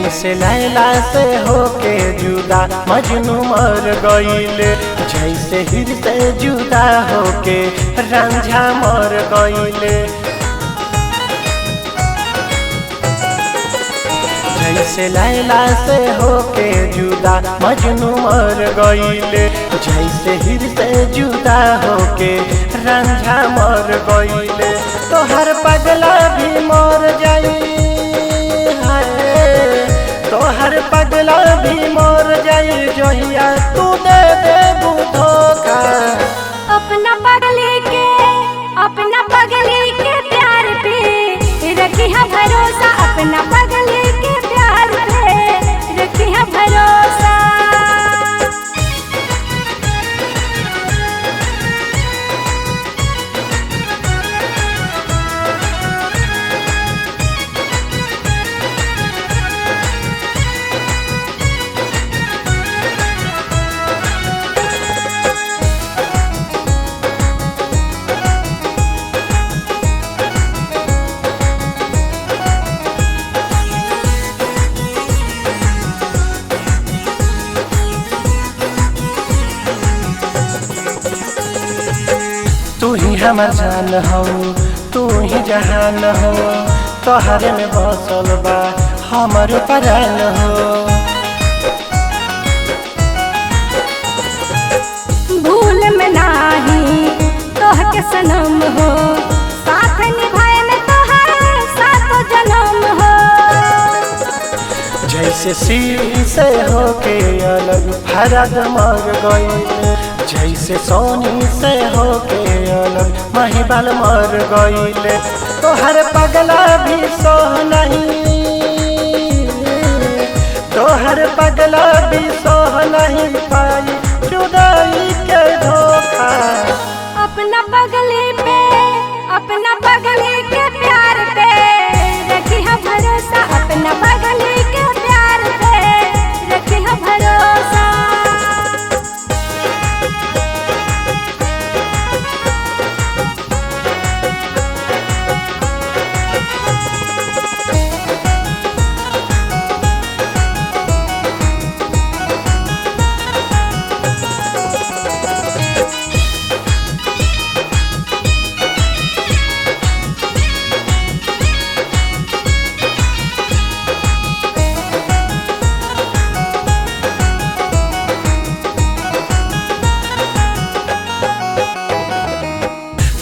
जैसे लैला से होके जुदा मजनू मर गईले, जैसे हिर से जुदा होके रांझा मर गईले। जैसे लैला से होके जुदा मजनू मर गईले, जैसे हिर से जुदा होके रांझा मर गईले। तो हर पगला भी मर जाई, तो हर पगला भी मर जाई जोहिया तू दे दे धोखा। अपना पगली के प्यार पे रखी है भरोसा, अपना पगली के प्यार पे रखी है भरोसा। तू ही हमार जान हो, तू ही जहान हो, तोहरे में बसल बा हमर परान हो। भूल में नाही तोह के सनम हो, साथ निभाए में तोहर सातो जन्म हो। जैसे सीढ़ी से होके अलग फरद मर गईले, जैसे सोनी से होके अलग महिबाल मर गईले। तो हर पगला भी सोह नहीं, तो हर पगला भी सोह नहीं पाई जुदाई के धोखा। अपना पगली के प्यार पे रखी है भरोसा, अपना पगली के प्यार पे रखी है भरोसा।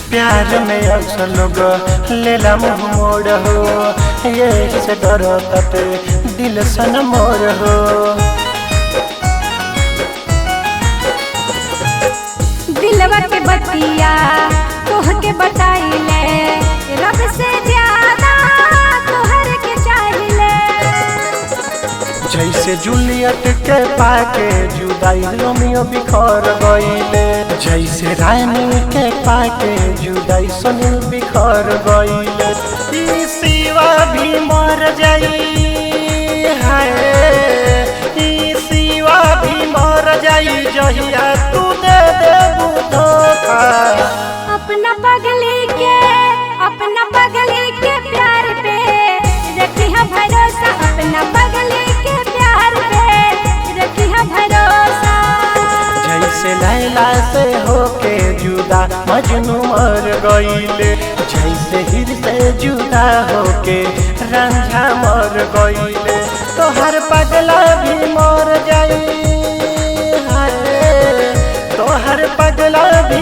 प्यार में अक्सर लोग लेला मुँह मोड़ हो, ये से डरत दिल सन मोर हो। दिलवा के बतिया तोह के बताइले, रब से ज्यादा तोहर के चाहिए। जैसे जूलियट के पाके जुदाई रोमियो बिखर गईले, जैसे रानी के पाके जुदाई सुनील बिखर गईले। ई सिवा भी मर जाई, हाय ई सिवा भी मर जाई जहिया तू दे दे धोखा। अपना पगली के प्यार पे रखी है भरोसा, अपना पगली के प्यार पे रखी है भरोसा। जैसे लैला से होके जुदा मजनू मर गईले, जैसे हिर से जुदा होके रांझा मर गईले। तो हर पगला भी मर जाई, तो हर पगला भी